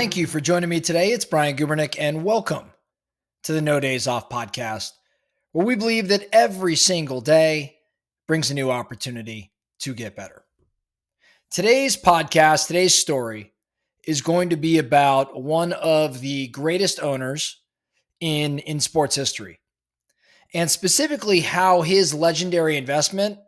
Thank you for joining me today. It's Brian Gubernick, and welcome to the No Days Off podcast, where we believe that every single day brings a new opportunity to get better. Today's podcast, today's story, is going to be about one of the greatest owners in sports history, and specifically how his legendary investment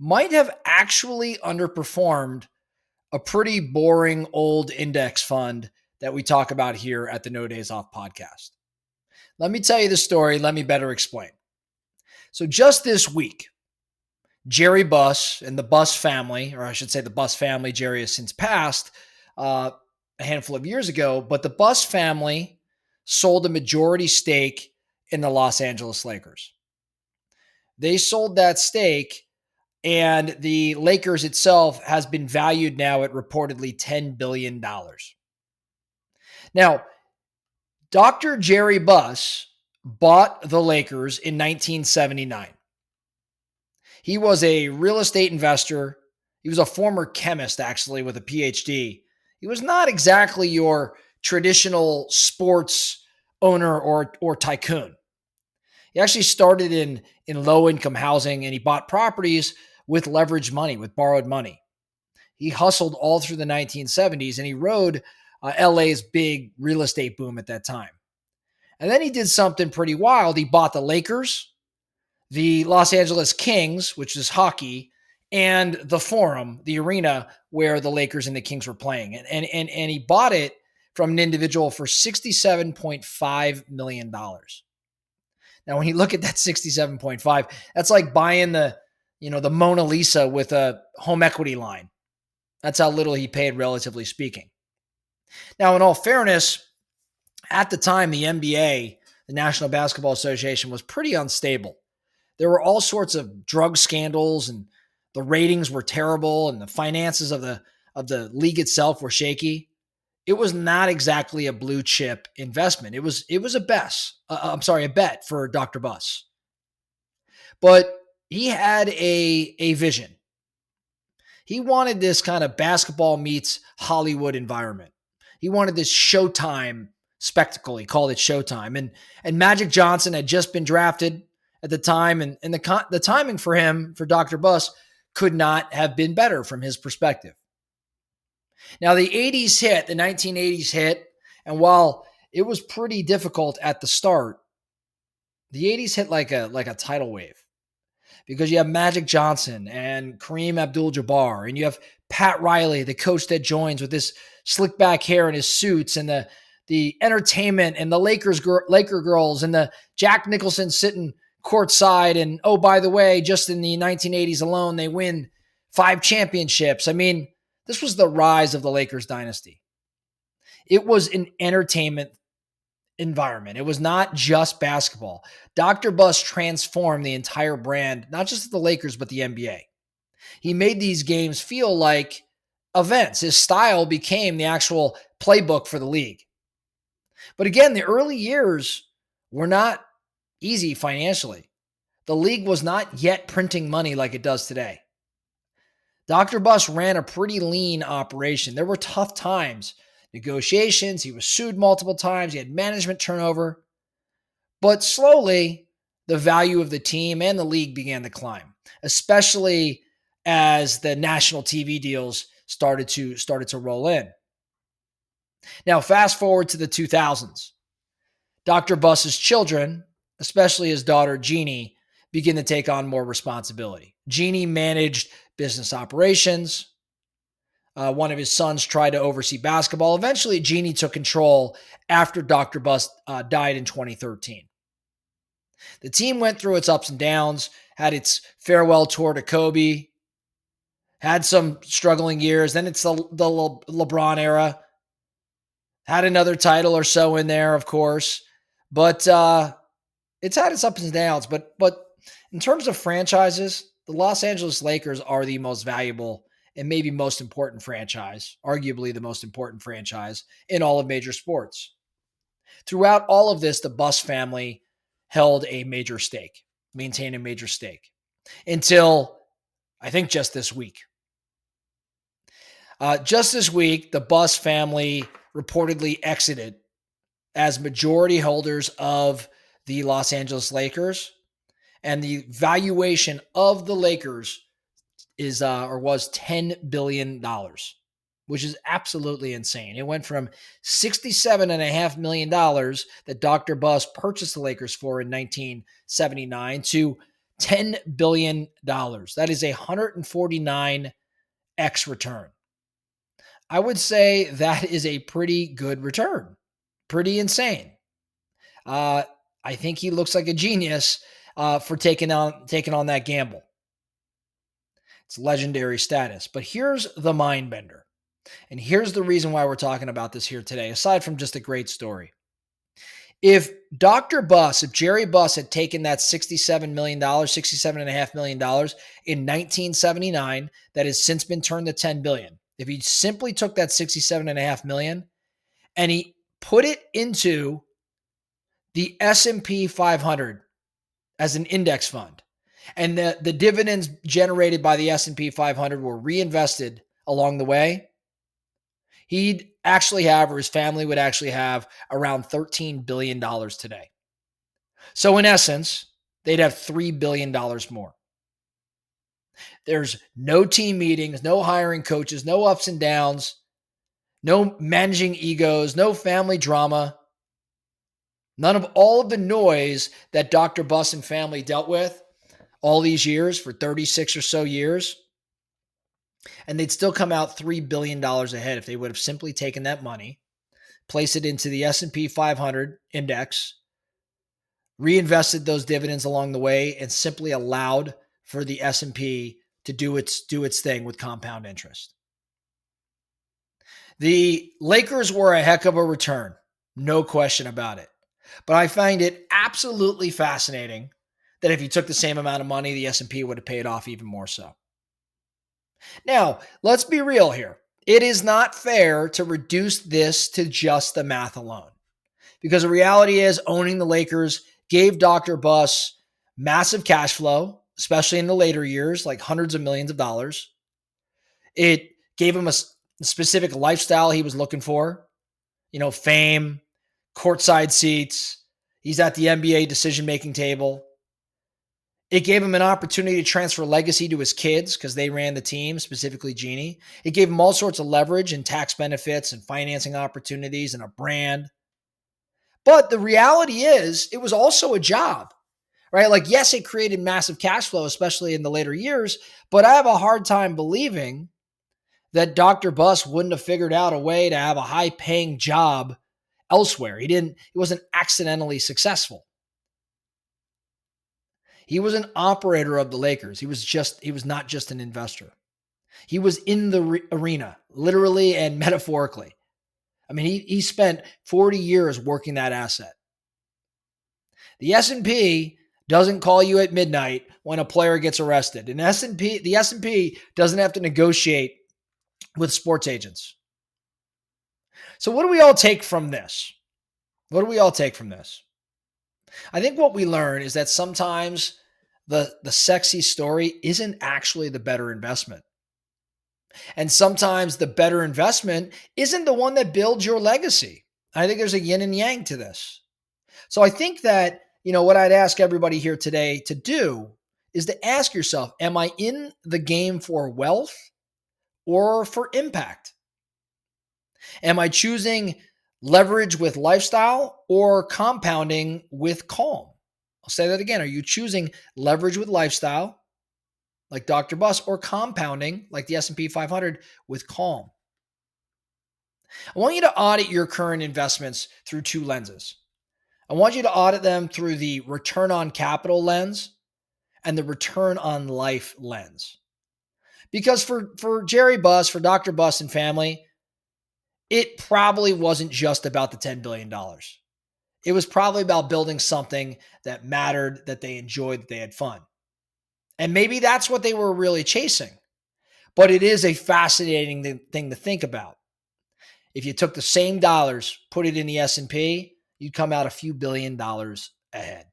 might have actually underperformed a pretty boring old index fund that we talk about here at the No Days Off podcast. Let me tell you the story. Let me better explain. So just this week, Jerry Buss and the Buss family, or I should say the Buss family, Jerry has since passed a handful of years ago, but the Buss family sold a majority stake in the Los Angeles Lakers. They sold that stake, and the Lakers itself has been valued now at reportedly $10 billion. Now, Dr. Jerry Buss bought the Lakers in 1979. He was a real estate investor. He was a former chemist, actually, with a PhD. He was not exactly your traditional sports owner or tycoon. He actually started in low-income housing, and he bought properties with leveraged money, with borrowed money. He hustled all through the 1970s, and he rode LA's big real estate boom at that time. And then he did something pretty wild. He bought the Lakers, the Los Angeles Kings, which is hockey, and the Forum, the arena where the Lakers and the Kings were playing. And he bought it from an individual for $67.5 million. Now, when you look at that 67.5, that's like buying the Mona Lisa with a home equity line. That's how little he paid, relatively speaking. Now, in all fairness, at the time, the NBA, the National Basketball Association, was pretty unstable. There were all sorts of drug scandals, and the ratings were terrible, and the finances of the league itself were shaky. It was not exactly a blue chip investment. It was a bet for Dr. Buss. But he had a vision. He wanted this kind of basketball meets Hollywood environment. He wanted this Showtime spectacle. He called it Showtime. And Magic Johnson had just been drafted at the time, and the timing for him, for Dr. Buss, could not have been better from his perspective. Now, the 1980s hit, and while it was pretty difficult at the start, the 80s hit like a tidal wave, because you have Magic Johnson and Kareem Abdul-Jabbar, and you have Pat Riley, the coach that joins with his slick back hair and his suits, and the entertainment, and the Laker girls, and the Jack Nicholson sitting courtside. And oh, by the way, just in the 1980s alone, they win 5 championships. I mean, this was the rise of the Lakers dynasty. It was an entertainment environment. It was not just basketball. Dr. Buss transformed the entire brand, not just the Lakers, but the NBA. He made these games feel like events. His style became the actual playbook for the league. But again, the early years were not easy financially. The league was not yet printing money like it does today. Dr. Buss ran a pretty lean operation. There were tough times, negotiations. He was sued multiple times. He had management turnover. But slowly, the value of the team and the league began to climb, especially as the national TV deals started to roll in. Now, fast forward to the 2000s. Dr. Buss's children, especially his daughter Jeannie, begin to take on more responsibility. Jeannie managed business operations. One of his sons tried to oversee basketball. Eventually, Jeannie took control after Dr. Buss died in 2013. The team went through its ups and downs, had its farewell tour to Kobe, had some struggling years. Then it's the LeBron era. Had another title or so in there, of course. But it's had its ups and downs. But in terms of franchises, the Los Angeles Lakers are the most valuable and maybe most important franchise, arguably the most important franchise in all of major sports. Throughout all of this, the Buss family held a major stake, maintained a major stake, until I think just this week. Just this week, the Buss family reportedly exited as majority holders of the Los Angeles Lakers, and the valuation of the Lakers is or was $10 billion, which is absolutely insane. It went from $67.5 million that Dr. Buss purchased the Lakers for in 1979 to $10 billion. That is a 149x return. I would say that is a pretty good return. Pretty insane. I think he looks like a genius for taking on that gamble. It's legendary status. But here's the mind bender. And here's the reason why we're talking about this here today, aside from just a great story. If Jerry Buss had taken that $67.5 million in 1979, that has since been turned to $10 billion. If he simply took that $67.5 million and he put it into the S&P 500 as an index fund, and the dividends generated by the S&P 500 were reinvested along the way, he'd actually have, or his family would actually have, around $13 billion today. So in essence, they'd have $3 billion more. There's no team meetings, no hiring coaches, no ups and downs, no managing egos, no family drama, none of all of the noise that Dr. Buss and family dealt with all these years for 36 or so years. And they'd still come out $3 billion ahead if they would have simply taken that money, placed it into the S&P 500 index, reinvested those dividends along the way, and simply allowed for the S&P to do its thing with compound interest. The Lakers were a heck of a return, no question about it. But I find it absolutely fascinating that if you took the same amount of money, the S&P would have paid off even more so. Now, let's be real here. It is not fair to reduce this to just the math alone, because the reality is owning the Lakers gave Dr. Buss massive cash flow, especially in the later years, like hundreds of millions of dollars. It gave him a specific lifestyle he was looking for, fame, courtside seats. He's at the NBA decision-making table. It gave him an opportunity to transfer legacy to his kids because they ran the team, specifically Jeannie. It gave him all sorts of leverage and tax benefits and financing opportunities and a brand. But the reality is it was also a job, right? Like, yes, it created massive cash flow, especially in the later years, but I have a hard time believing that Dr. Buss wouldn't have figured out a way to have a high-paying job elsewhere. He wasn't accidentally successful. He was an operator of the Lakers. He was not just an investor. He was in the arena, literally and metaphorically. I mean, he spent 40 years working that asset. The S&P doesn't call you at midnight when a player gets arrested. And the S&P doesn't have to negotiate with sports agents. So what do we all take from this? I think what we learn is that sometimes the sexy story isn't actually the better investment. And sometimes the better investment isn't the one that builds your legacy. I think there's a yin and yang to this. So I think that, what I'd ask everybody here today to do is to ask yourself, am I in the game for wealth or for impact? Am I choosing leverage with lifestyle or compounding with calm? I'll say that again. Are you choosing leverage with lifestyle like Dr. Buss or compounding like the S&P 500 with calm? I want you to audit your current investments through two lenses. I want you to audit them through the return on capital lens and the return on life lens. Because for Jerry Buss, for Dr. Buss and family, it probably wasn't just about the $10 billion. It was probably about building something that mattered, that they enjoyed, that they had fun. And maybe that's what they were really chasing. But it is a fascinating thing to think about. If you took the same dollars, put it in the S&P, you'd come out a few $1 billion ahead.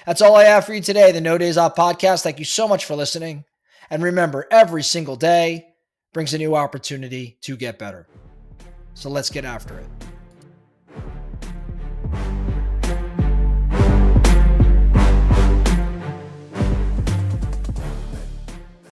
That's all I have for you today, the No Days Off podcast. Thank you so much for listening. And remember, every single day brings a new opportunity to get better. So let's get after it.